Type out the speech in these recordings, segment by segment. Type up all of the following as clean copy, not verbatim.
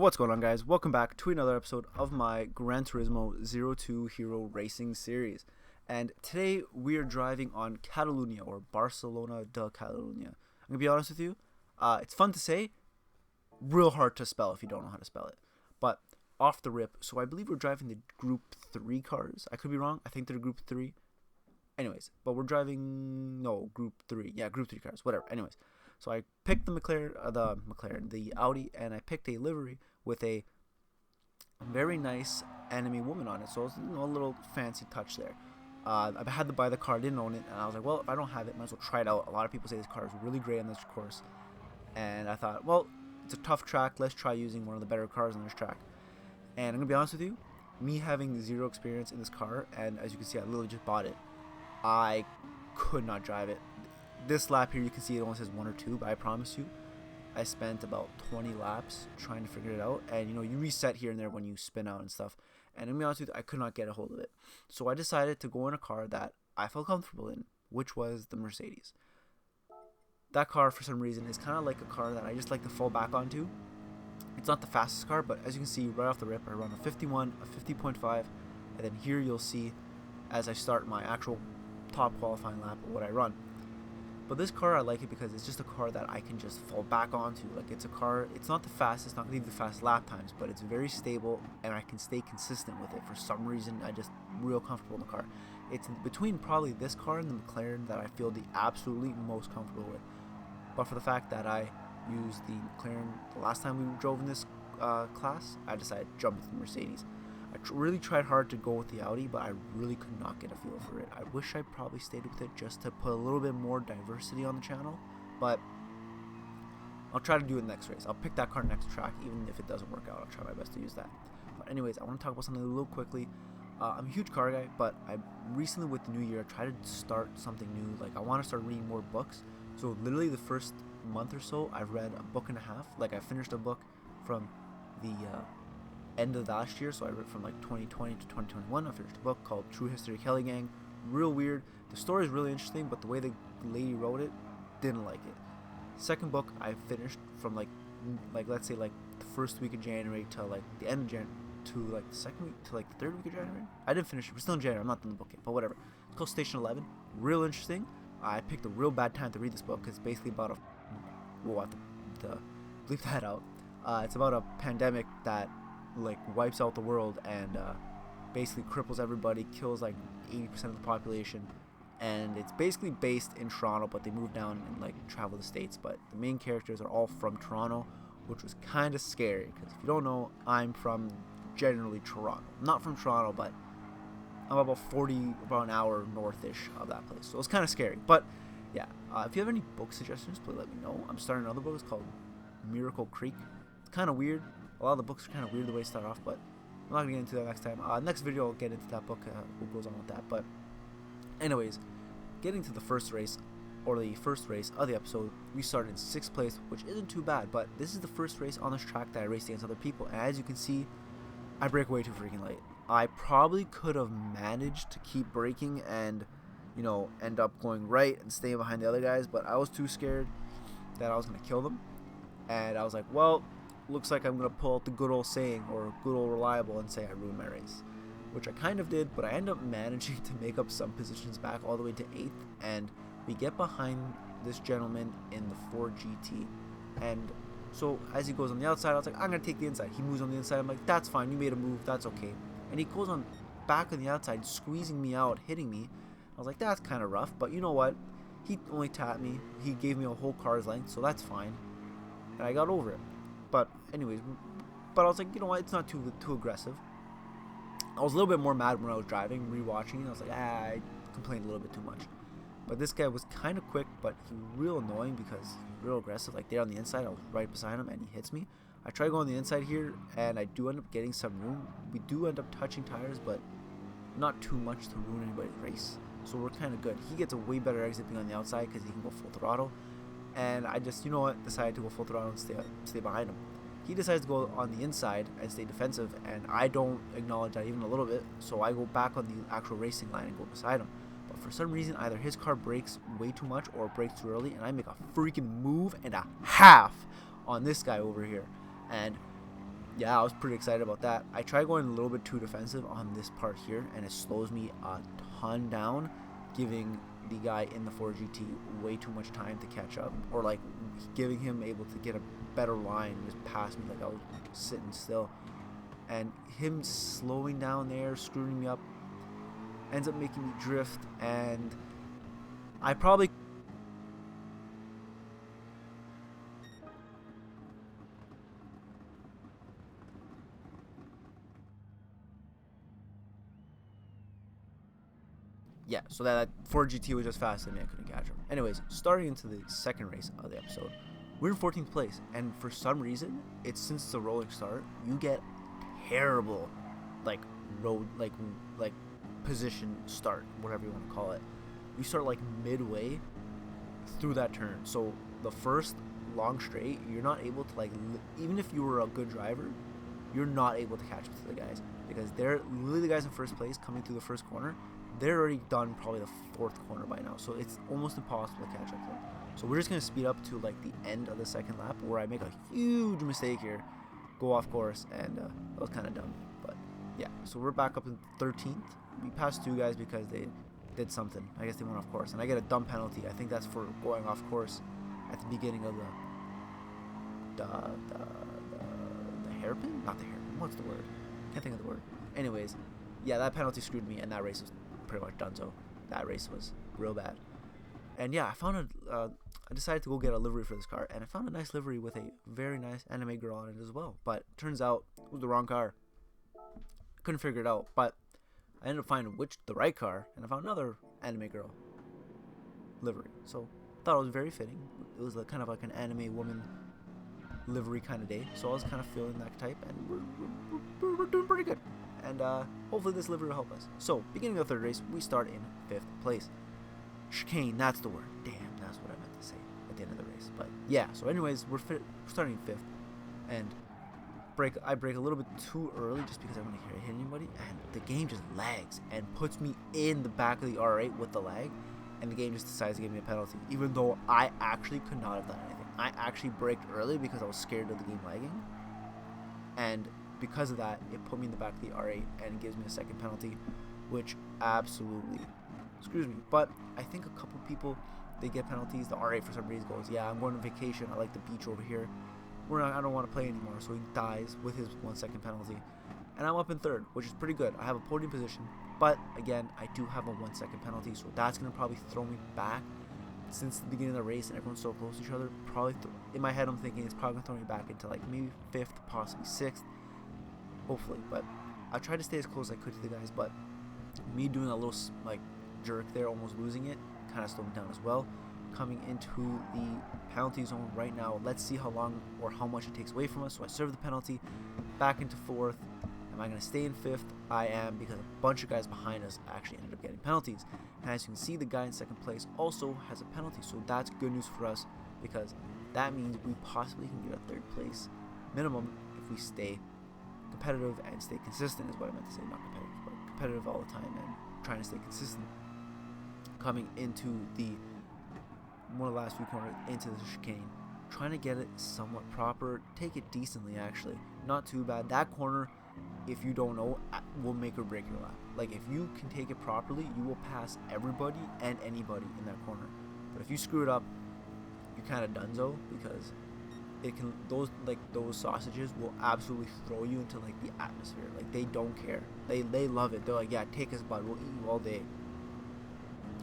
What's going on, guys? Welcome back to another episode of my Gran Turismo 02 Hero Racing series. And today we are driving on Catalunya, or Barcelona de Catalunya. I'm going to be honest with you, it's fun to say, real hard to spell if you don't know how to spell it. But off the rip, so I believe we're driving the Group 3 cars. I could be wrong. I think they're Group 3. Anyways, but we're driving, Group 3. Yeah, Group 3 cars, whatever. Anyways. So I picked the Audi, and I picked a livery with a very nice enemy woman on it. So it's a little fancy touch there. I had to buy the car, didn't own it, and I was like, well, if I don't have it, might as well try it out. A lot of people say this car is really great on this course, and I thought, well, it's a tough track. Let's try using one of the better cars on this track. And I'm gonna be honest with you, me having zero experience in this car, and as you can see, I literally just bought it. I could not drive it. This lap here, you can see it only says 1 or 2, but I promise you, I spent about 20 laps trying to figure it out. And you reset here and there when you spin out and stuff. And to be honest with you, I could not get a hold of it. So I decided to go in a car that I felt comfortable in, which was the Mercedes. That car, for some reason, is kind of like a car that I just like to fall back onto. It's not the fastest car, but as you can see right off the rip, I run a 51, a 50.5, and then here you'll see as I start my actual top qualifying lap of what I run. But this car, I like it because it's just a car that I can just fall back onto. Like, it's a car, it's not the fastest, not going to give the fast lap times, but it's very stable, and I can stay consistent with it. For some reason, I just real comfortable in the car. It's between probably this car and the McLaren that I feel the absolutely most comfortable with. But for the fact that I used the McLaren the last time we drove in this class, I decided to jump with the Mercedes. I really tried hard to go with the Audi, but I really could not get a feel for it. I wish I probably stayed with it just to put a little bit more diversity on the channel, but I'll try to do it next race. I'll pick that car next track, even if it doesn't work out. I'll try my best to use that. But anyways, I want to talk about something a little quickly. I'm a huge car guy, but I recently, with the new year, I tried to start something new. Like, I want to start reading more books. So literally the first month or so, I've read a book and a half. Like, I finished a book from the end of last year, so I read from like 2020 to 2021. I finished a book called True History of Kelly Gang. Real weird. The story is really interesting, but the way the lady wrote it, didn't like it. Second book I finished from like let's say like the first week of January to like the end of January to like the second week to like the third week of January. I didn't finish it. We're still in January. I'm not done the book yet, but whatever. It's called Station 11. Real interesting. I picked a real bad time to read this book because it's basically about I have to bleep that out. It's about a pandemic that like wipes out the world and basically cripples everybody, kills like 80% of the population, and it's basically based in Toronto, but they move down and like travel the states. But the main characters are all from Toronto, which was kind of scary because if you don't know, I'm from generally Toronto. Not from Toronto, but I'm about an hour northish of that place, so it's kind of scary. But yeah, if you have any book suggestions, please let me know. I'm starting another book. It's called Miracle Creek. It's kind of weird. A lot of the books are kind of weird the way they start off, but I'm not going to get into that next time. Next video I'll get into that book, what goes on with that. But anyways, getting to the first race, or the first race of the episode, we started in 6th place, which isn't too bad, but this is the first race on this track that I raced against other people, and as you can see, I brake way too freaking late. I probably could have managed to keep braking and, end up going right and staying behind the other guys, but I was too scared that I was going to kill them, and I was like, well, looks like I'm going to pull out the good old saying, or good old reliable, and say I ruined my race, which I kind of did, but I ended up managing to make up some positions back all the way to 8th, and we get behind this gentleman in the Ford GT, and so as he goes on the outside, I was like, I'm going to take the inside. He moves on the inside. I'm like, that's fine. You made a move. That's okay. And he goes on back on the outside, squeezing me out, hitting me. I was like, that's kind of rough, but you know what? He only tapped me. He gave me a whole car's length, so that's fine, and I got over it. But anyways, I was like, you know what, it's not too aggressive. I was a little bit more mad when I was driving, rewatching it. I was like, I complained a little bit too much. But this guy was kind of quick, but he was real annoying because he's real aggressive. Like, there on the inside, I was right beside him, and he hits me. I try going on the inside here, and I do end up getting some room. We do end up touching tires, but not too much to ruin anybody's race. So we're kind of good. He gets a way better exit being on the outside because he can go full throttle. And I just, decided to go full throttle and stay behind him. He decides to go on the inside and stay defensive, and I don't acknowledge that even a little bit, so I go back on the actual racing line and go beside him. But for some reason, either his car brakes way too much or brakes too early, and I make a freaking move and a half on this guy over here. And yeah, I was pretty excited about that. I tried going a little bit too defensive on this part here, and it slows me a ton down, giving the guy in the Ford GT way too much time to catch up, or like giving him able to get a better line and just pass me like I was sitting still. And him slowing down there, screwing me up, ends up making me drift, and I probably yeah, so that Ford GT was just faster than me. I couldn't catch him. Anyways, starting into the second race of the episode, we're in 14th place, and for some reason, it's since it's a rolling start, you get terrible, like road, like position start, whatever you want to call it. You start like midway through that turn, so the first long straight, you're not able to like, even if you were a good driver, you're not able to catch up to the guys because they're literally the guys in first place coming through the first corner. They're already done probably the fourth corner by now, so it's almost impossible to catch up to them. So we're just going to speed up to like the end of the second lap where I make a huge mistake here, go off course, and that was kind of dumb. But yeah, so we're back up in 13th. We passed two guys because they did something. I guess they went off course, and I get a dumb penalty. I think that's for going off course at the beginning of the hairpin? Not the hairpin. What's the word? Can't think of the word. Anyways, yeah, that penalty screwed me, and that race was pretty much donezo. That race was real bad. And yeah, I decided to go get a livery for this car, and I found a nice livery with a very nice anime girl on it as well. But turns out it was the wrong car. Couldn't figure it out, but I ended up finding the right car, and I found another anime girl livery. So I thought it was very fitting. It was kind of like an anime woman livery kind of day, so I was kind of feeling that type, and we're doing pretty good. And hopefully this livery will help us. So beginning of the third race, we start in 5th place. Chicane, that's the word. Damn, that's what I meant to say at the end of the race. But yeah, so anyways, we're starting 5th, and I brake a little bit too early just because I want to hit anybody, and the game just lags and puts me in the back of the R8 with the lag, and the game just decides to give me a penalty, even though I actually could not have done anything. I actually braked early because I was scared of the game lagging, and because of that, it put me in the back of the R8 and gives me a second penalty, which absolutely screws me. But I think a couple people, they get penalties. The R8 for some reason goes, yeah, I'm going on vacation. I like the beach over here. I don't want to play anymore. So he dies with his 1 second penalty. And I'm up in 3rd, which is pretty good. I have a podium position. But again, I do have a 1 second penalty. So that's going to probably throw me back. Since the beginning of the race and everyone's so close to each other, probably in my head I'm thinking it's probably going to throw me back into like maybe 5th, possibly 6th. Hopefully. But I tried to stay as close as I could to the guys. But me doing a little like jerk there, almost losing it, kind of slowed me down as well. Coming into the penalty zone right now. Let's see how long or how much it takes away from us. So I serve the penalty, back into 4th. Am I going to stay in 5th? I am, because a bunch of guys behind us actually ended up getting penalties. And as you can see, the guy in 2nd place also has a penalty. So that's good news for us, because that means we possibly can get a 3rd place minimum if we stay competitive and stay consistent, is what I meant to say. Not competitive, but competitive all the time and trying to stay consistent. Coming into one of the last few corners into the chicane, trying to get it somewhat proper, take it decently actually, not too bad. That corner, if you don't know, will make or break your lap. Like if you can take it properly, you will pass everybody and anybody in that corner. But if you screw it up, you're kind of donezo, because it can those sausages will absolutely throw you into like the atmosphere. Like they don't care. They love it. They're like, yeah, take us, bud. We'll eat you all day.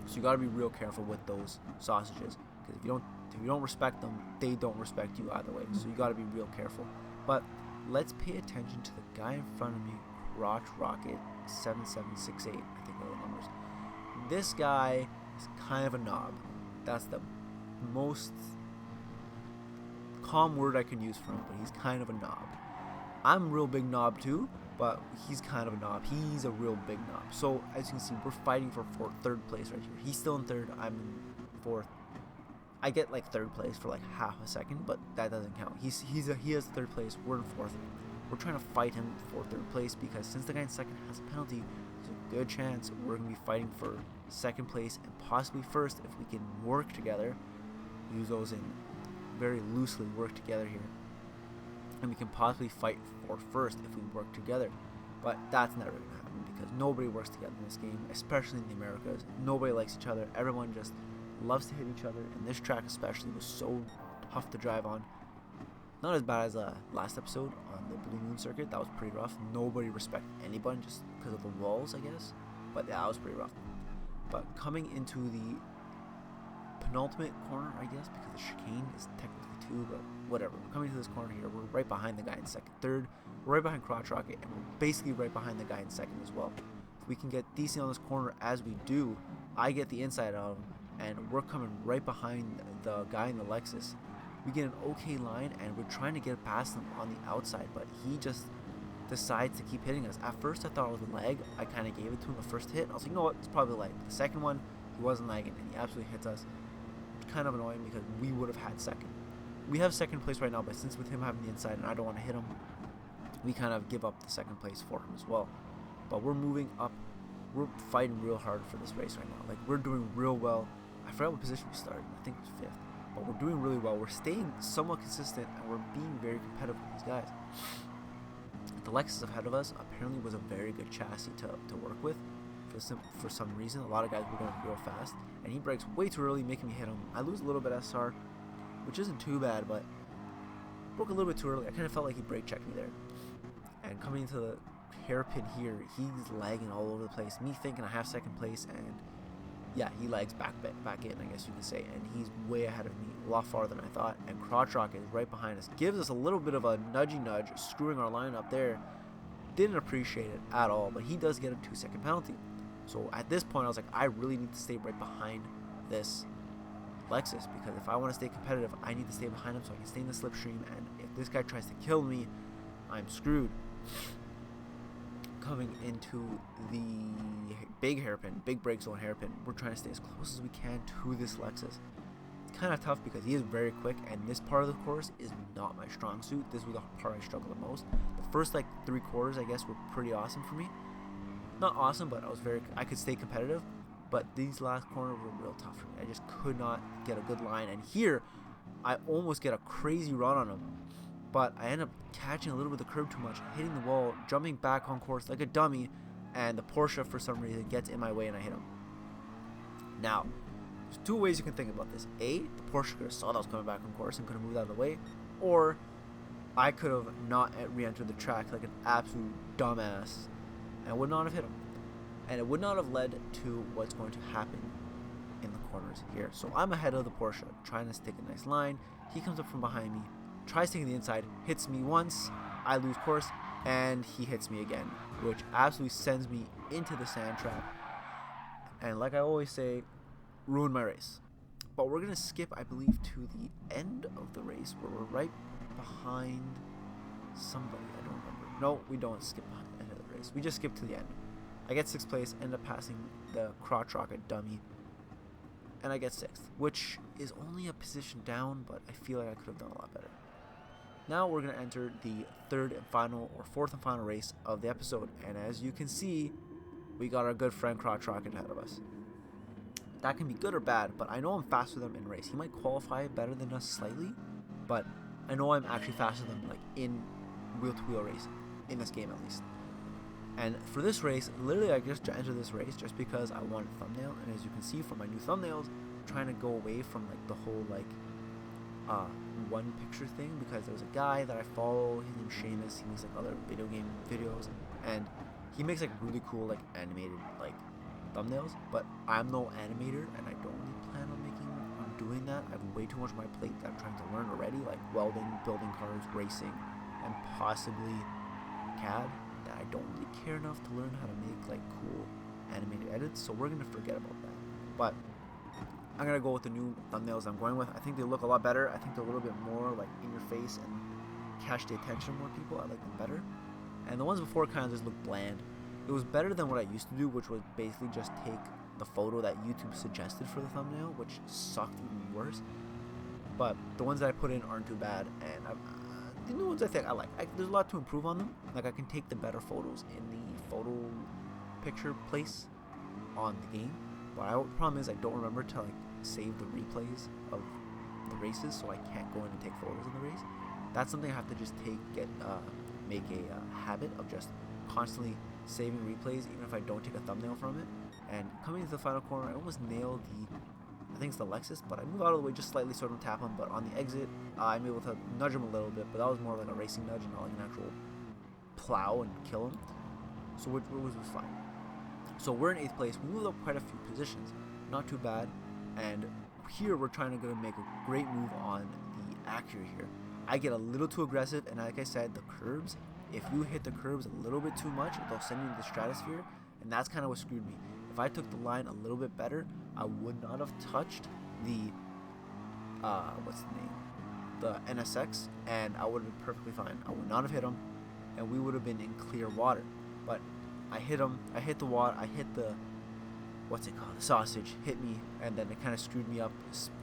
So you gotta be real careful with those sausages, because if you don't respect them, they don't respect you either way. So you gotta be real careful. But let's pay attention to the guy in front of me, Crotch Rocket 7768. I think are the numbers. This guy is kind of a knob. That's the most calm word I can use for him, but he's kind of a knob. I'm a real big knob too, but he's kind of a knob. He's a real big knob. So as you can see, we're fighting for 3rd place right here. He's still in 3rd. I'm in 4th. I get like 3rd place for like half a second, but that doesn't count. He has 3rd place. We're in 4th. We're trying to fight him for 3rd place, because since the guy in 2nd has a penalty, there's a good chance we're gonna be fighting for 2nd place and possibly 1st if we can work together. Use those in very loosely, work together here, and we can possibly fight or first if we work together. But that's never going to happen because nobody works together in this game, especially in the Americas. Nobody likes each other. Everyone just loves to hit each other, and this track especially was so tough to drive on. Not as bad as last episode on the Blue Moon circuit. That was pretty rough. Nobody respected anyone just because of the walls, I guess. But yeah, that was pretty rough. But coming into the penultimate corner, I guess, because the chicane is technically 2, but whatever. We're coming to this corner here. We're right behind the guy in second. Third, we're right behind Crotch Rocket, and we're basically right behind the guy in second as well. If we can get decent on this corner as we do, I get the inside out of him, and we're coming right behind the guy in the Lexus. We get an okay line, and we're trying to get past him on the outside, but he just decides to keep hitting us. At first, I thought it was a lag. I kind of gave it to him the first hit. I was like, you know what, it's probably a lag. The second one, he wasn't lagging, and he absolutely hits us. It's kind of annoying because we would have had second. We have second place right now, but since with him having the inside and I don't want to hit him, we kind of give up the second place for him as well. But we're moving up. We're fighting real hard for this race right now. Like, we're doing real well. I forgot what position we started. I think it was 5th. But we're doing really well. We're staying somewhat consistent, and we're being very competitive with these guys. The Lexus ahead of us apparently was a very good chassis to work with. For some reason, a lot of guys were going real fast, and he brakes way too early, making me hit him. I lose a little bit SR, which isn't too bad, but broke a little bit too early. I kind of felt like he brake checked me there. And coming into the hairpin here, he's lagging all over the place. Me thinking I have second place, and yeah, he lags back in, I guess you could say, and he's way ahead of me, a lot farther than I thought. And Crotch Rocket is right behind us, gives us a little bit of a nudgy nudge, screwing our line up there. Didn't appreciate it at all, but he does get a 2-second penalty. So at this point, I was like, I really need to stay right behind this Lexus, because if I want to stay competitive, I need to stay behind him so I can stay in the slipstream, and if this guy tries to kill me, I'm screwed. Coming into the big hairpin, big brake zone hairpin, we're trying to stay as close as we can to this Lexus. It's kind of tough because he is very quick, and this part of the course is not my strong suit. This was the part I struggled the most. The first like 3 quarters, I guess, were pretty awesome for me. Not awesome, but I could stay competitive. But these last corners were real tough for me. I just could not get a good line, and here I almost get a crazy run on him. But I end up catching a little bit of the curb too much, hitting the wall, jumping back on course like a dummy, and the Porsche, for some reason, gets in my way and I hit him. Now, there's 2 ways you can think about this. A, the Porsche could have saw that I was coming back on course and could have moved out of the way, or I could have not re-entered the track like an absolute dumbass, and I would not have hit him. And it would not have led to what's going to happen in the corners here. So I'm ahead of the Porsche, trying to stick a nice line. He comes up from behind me, tries taking the inside, hits me once, I lose course, and he hits me again, which absolutely sends me into the sand trap. And like I always say, ruin my race. But we're going to skip, I believe, to the end of the race, where we're right behind somebody. I don't remember. No, we don't skip behind the end of the race. We just skip to the end. I get 6th place, end up passing the Crotch Rocket dummy, and I get 6th, which is only a position down, but I feel like I could have done a lot better. Now we're going to enter the 3rd and final, or 4th and final race of the episode, and as you can see, we got our good friend Crotch Rocket ahead of us. That can be good or bad, but I know I'm faster than him in race. He might qualify better than us slightly, but I know I'm actually faster than him, like, in wheel-to-wheel racing, in this game at least. And for this race, literally I just entered this race just because I wanted a thumbnail, and as you can see from my new thumbnails, I'm trying to go away from like the whole like one picture thing, because there's a guy that I follow, his name's Seamus. He makes like other video game videos, and he makes like really cool like animated like thumbnails, but I'm no animator, and I don't really plan on doing that. I have way too much on my plate that I'm trying to learn already, like welding, building cars, racing, and possibly CAD, that I don't really care enough to learn how to make like cool animated edits, so we're gonna forget about that. But I'm gonna go with the new thumbnails I'm going with. I think they look a lot better. I think they're a little bit more like in your face and catch the attention of more people. I like them better. And the ones before kind of just look bland. It was better than what I used to do, which was basically just take the photo that YouTube suggested for the thumbnail, which sucked even worse. But the ones that I put in aren't too bad, and the new ones I think I like. There's a lot to improve on them. Like, I can take the better photos in the photo picture place on the game, but the problem is I don't remember to like save the replays of the races, so I can't go in and take photos of the race. That's something I have to just get make a habit of just constantly saving replays, even if I don't take a thumbnail from it. And coming into the final corner, I almost nailed I think it's the Lexus, but I move out of the way just slightly so I don't tap him. But on the exit, I'm able to nudge him a little bit, but that was more like a racing nudge and not like an actual plow and kill him. So which was fine. So we're in 8th place. We moved up quite a few positions, not too bad. And here we're trying to make a great move on the Acura here. I get a little too aggressive, and like I said, the curbs, if you hit the curbs a little bit too much, they'll send you to the stratosphere, and that's kind of what screwed me. If I took the line a little bit better, I would not have touched the what's the name, the NSX, and I would have been perfectly fine. I would not have hit him, and we would have been in clear water. But I hit him, I hit the water, I hit the the sausage hit me, and then it kind of screwed me up,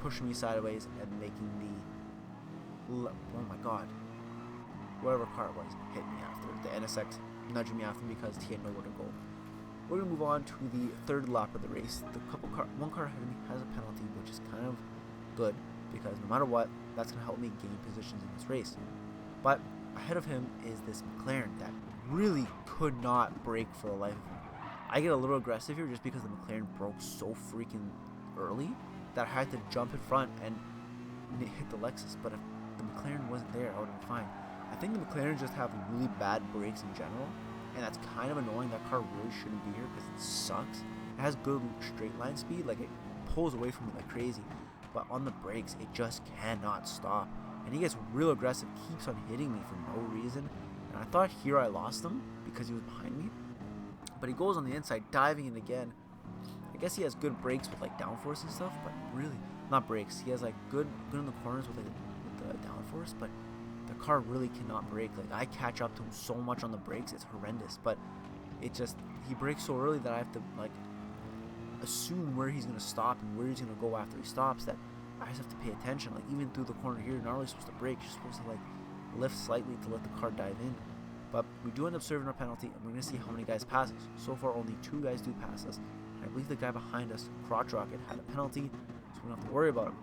pushing me sideways and making oh my god, whatever car it was hit me after. The NSX nudging me after because he had nowhere to go. We're gonna move on to the 3rd lap of the race. One car ahead of me has a penalty, which is kind of good because no matter what, that's gonna help me gain positions in this race. But ahead of him is this McLaren that really could not brake for the life of him. I get a little aggressive here just because the McLaren broke so freaking early that I had to jump in front and hit the Lexus. But if the McLaren wasn't there, I would have been fine. I think the McLaren just have really bad brakes in general, and that's kind of annoying. That car really shouldn't be here because it sucks. It has good straight line speed, like it pulls away from me like crazy, but on the brakes it just cannot stop, and he gets real aggressive, keeps on hitting me for no reason. And I thought here I lost him because he was behind me, but he goes on the inside, diving in again. I guess he has good brakes with like downforce and stuff, but really not brakes. He has like good in the corners with the downforce, but the car really cannot brake. Like I catch up to him so much on the brakes, it's horrendous. But he brakes so early that I have to like assume where he's gonna stop and where he's gonna go after he stops. That I just have to pay attention. Like even through the corner here, you're not really supposed to brake. You're supposed to like lift slightly to let the car dive in. But we do end up serving our penalty, and we're gonna see how many guys pass us. So far, only 2 guys do pass us. And I believe the guy behind us, Crotch Rocket, had a penalty, so we don't have to worry about him.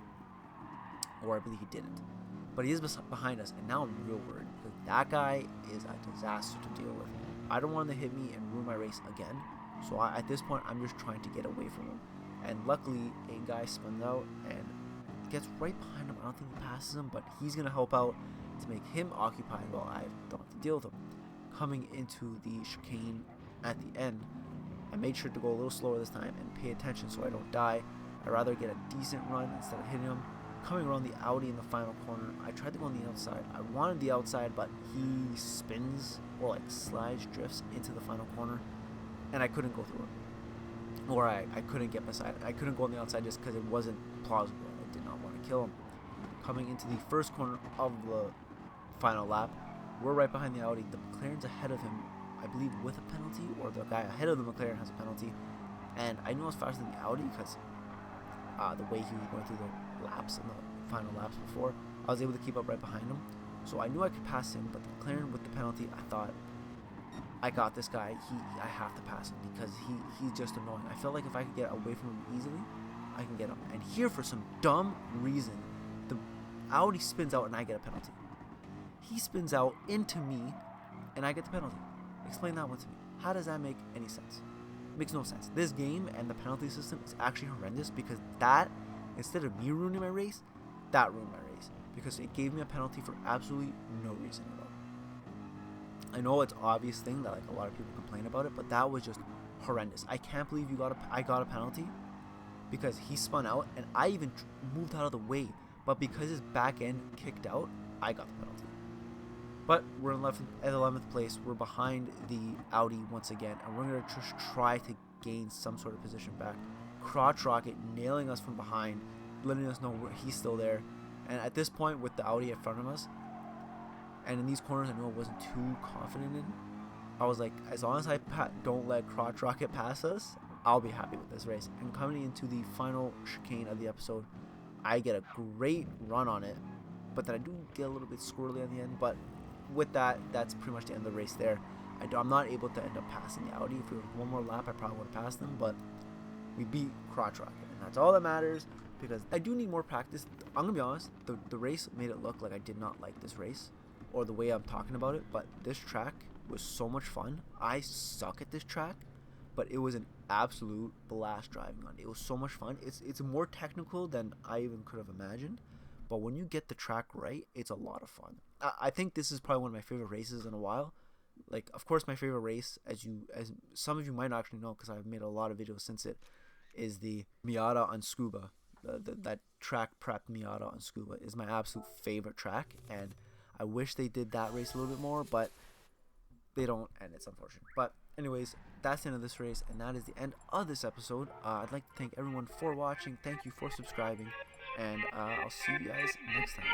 Or I believe he didn't. But he is behind us, and now I'm real worried because that guy is a disaster to deal with. I don't want him to hit me and ruin my race again. So at this point, I'm just trying to get away from him. And luckily, a guy spins out and gets right behind him. I don't think he passes him, but he's gonna help out to make him occupied while I don't have to deal with him. Coming into the chicane at the end, I made sure to go a little slower this time and pay attention so I don't die. I'd rather get a decent run instead of hitting him. Coming around the Audi in the final corner, I tried to go on the outside. I wanted the outside, but he spins or like slides, drifts into the final corner, and I couldn't go through it. Or I couldn't get beside it. I couldn't go on the outside just because it wasn't plausible. I did not want to kill him. Coming into the first corner of the final lap, we're right behind the Audi. The McLaren's ahead of him, I believe, with a penalty, or the guy ahead of the McLaren has a penalty. And I knew I was faster than the Audi because the way he was going through the laps in the final laps before, I was able to keep up right behind him. So I knew I could pass him, but the McLaren with the penalty, I thought, I got this guy. I have to pass him because he's just annoying. I felt like if I could get away from him easily, I can get him. And here, for some dumb reason, the Audi spins out and I get a penalty. He spins out into me, and I get the penalty. Explain that one to me. How does that make any sense? It makes no sense. This game and the penalty system is actually horrendous because that, instead of me ruining my race, that ruined my race because it gave me a penalty for absolutely no reason at all. I know it's an obvious thing that like a lot of people complain about it, but that was just horrendous. I can't believe I got a penalty because he spun out and I even moved out of the way, but because his back end kicked out, I got the penalty. But we're in 11th place. We're behind the Audi once again, and we're going to just try to gain some sort of position back. Crotch Rocket nailing us from behind, letting us know he's still there. And at this point, with the Audi in front of us, and in these corners I knew I wasn't too confident in, I was like, as long as I don't let Crotch Rocket pass us, I'll be happy with this race. And coming into the final chicane of the episode, I get a great run on it, but then I do get a little bit squirrely at the end. But with that, that's pretty much the end of the race there. I'm not able to end up passing the Audi. If it was one more lap, I probably would have passed them, but we beat Crotch Rocket, and that's all that matters because I do need more practice. I'm going to be honest, the race made it look like I did not like this race, or the way I'm talking about it, but this track was so much fun. I suck at this track, but it was an absolute blast driving on it. It was so much fun. It's more technical than I even could have imagined, but when you get the track right, it's a lot of fun. I think this is probably one of my favorite races in a while. Like, of course, my favorite race, as some of you might actually know, because I've made a lot of videos since it, is the Miata on Scuba. That track prep Miata on Scuba is my absolute favorite track, and I wish they did that race a little bit more, but they don't, and it's unfortunate. But anyways, that's the end of this race, and that is the end of this episode. I'd like to thank everyone for watching. Thank you for subscribing, and I'll see you guys next time.